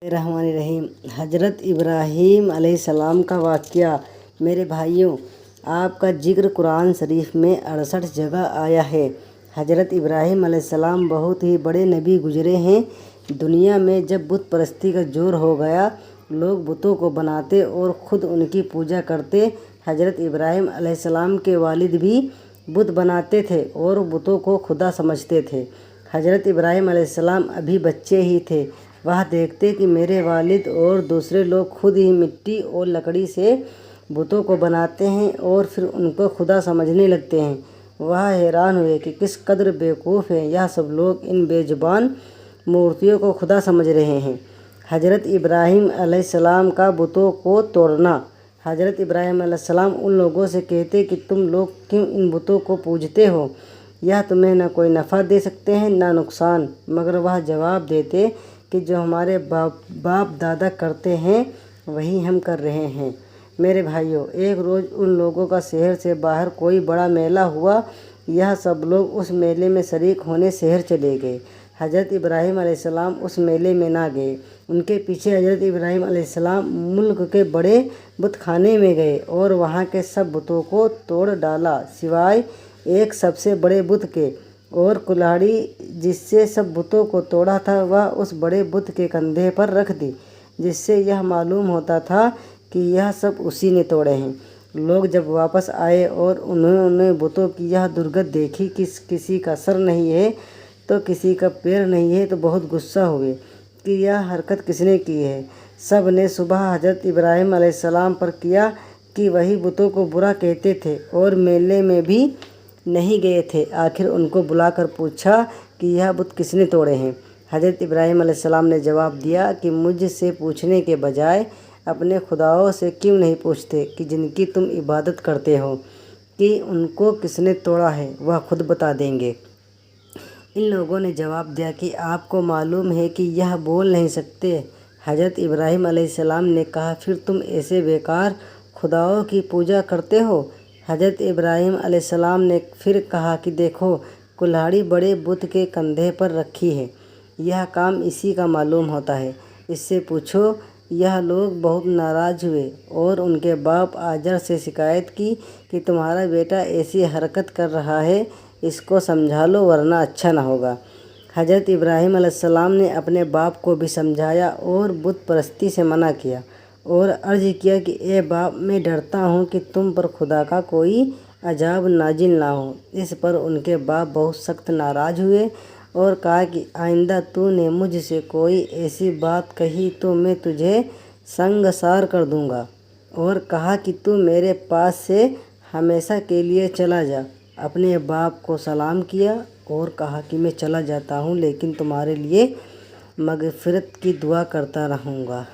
रहमान रहीम। हज़रत इब्राहीम अलैहिस्सलाम का वाक़या। मेरे भाइयों, आपका जिक्र कुरान शरीफ में 68 जगह आया है। हज़रत इब्राहीम अलैहिस्सलाम बहुत ही बड़े नबी गुजरे हैं। दुनिया में जब बुत परस्ती का जोर हो गया, लोग बुतों को बनाते और ख़ुद उनकी पूजा करते। हज़रत इब्राहीम अलैहिस्सलाम के वालिद भी बुत बनाते थे और बुतों को खुदा समझते थे। हज़रत इब्राहीम अलैहिस्सलाम अभी बच्चे ही थे। वह देखते कि मेरे वालिद और दूसरे लोग खुद ही मिट्टी और लकड़ी से बुतों को बनाते हैं और फिर उनको खुदा समझने लगते हैं। वह हैरान हुए कि किस कदर बेवकूफ़ हैं यह सब लोग, इन बेजुबान मूर्तियों को खुदा समझ रहे हैं। हज़रत इब्राहीम अलैहिस्सलाम का बुतों को तोड़ना। हज़रत इब्राहीम अलैहिस्सलाम उन लोगों से कहते कि तुम लोग क्यों इन बुतों को पूजते हो? यह तुम्हें न कोई नफ़ा दे सकते हैं न नुकसान। मगर वह जवाब देते कि जो हमारे बाप दादा करते हैं वही हम कर रहे हैं। मेरे भाइयों, एक रोज़ उन लोगों का शहर से बाहर कोई बड़ा मेला हुआ। यह सब लोग उस मेले में शरीक होने शहर चले गए। हज़रत इब्राहीम अलैहिस्सलाम उस मेले में ना गए। उनके पीछे हज़रत इब्राहीम अलैहिस्सलाम मुल्क के बड़े बुत खाने में गए और वहाँ के सब बुतों को तोड़ डाला सिवाय एक सबसे बड़े बुत के। और कुल्हाड़ी जिससे सब बुतों को तोड़ा था वह उस बड़े बुत के कंधे पर रख दी, जिससे यह मालूम होता था कि यह सब उसी ने तोड़े हैं। लोग जब वापस आए और उन्होंने बुतों की यह दुर्गत देखी कि किसी का सर नहीं है तो किसी का पैर नहीं है, तो बहुत गुस्सा हुए कि यह हरकत किसने की है। सब ने सुबह हज़रत इब्राहीम अलैहिस्सलाम पर किया कि वही बुतों को बुरा कहते थे और मेले में भी नहीं गए थे। आखिर उनको बुलाकर पूछा कि यह बुत किसने तोड़े हैं। हज़रत इब्राहीम अलैहिस्सलाम ने जवाब दिया कि मुझसे पूछने के बजाय अपने खुदाओं से क्यों नहीं पूछते कि जिनकी तुम इबादत करते हो कि उनको किसने तोड़ा है, वह खुद बता देंगे। इन लोगों ने जवाब दिया कि आपको मालूम है कि यह बोल नहीं सकते। हज़रत इब्राहीम अलैहिस्सलाम ने कहा, फिर तुम ऐसे बेकार खुदाओं की पूजा करते हो? हज़रत इब्राहीम अलैहिस्सलाम ने फिर कहा कि देखो, कुल्हाड़ी बड़े बुत के कंधे पर रखी है, यह काम इसी का मालूम होता है, इससे पूछो। यह लोग बहुत नाराज़ हुए और उनके बाप आजर से शिकायत की कि तुम्हारा बेटा ऐसी हरकत कर रहा है, इसको समझा लो वरना अच्छा ना होगा। हज़रत इब्राहीम अलैहिस्सलाम ने अपने बाप को भी समझाया और बुत परस्ती से मना किया और अर्ज़ किया कि ए बाप, मैं डरता हूँ कि तुम पर खुदा का कोई अजाब नाजिल ना हो। इस पर उनके बाप बहुत सख्त नाराज़ हुए और कहा कि आइंदा तूने मुझसे कोई ऐसी बात कही तो मैं तुझे संगसार कर दूँगा। और कहा कि तू मेरे पास से हमेशा के लिए चला जा। अपने बाप को सलाम किया और कहा कि मैं चला जाता हूँ, लेकिन तुम्हारे लिए मग़फ़िरत की दुआ करता रहूँगा।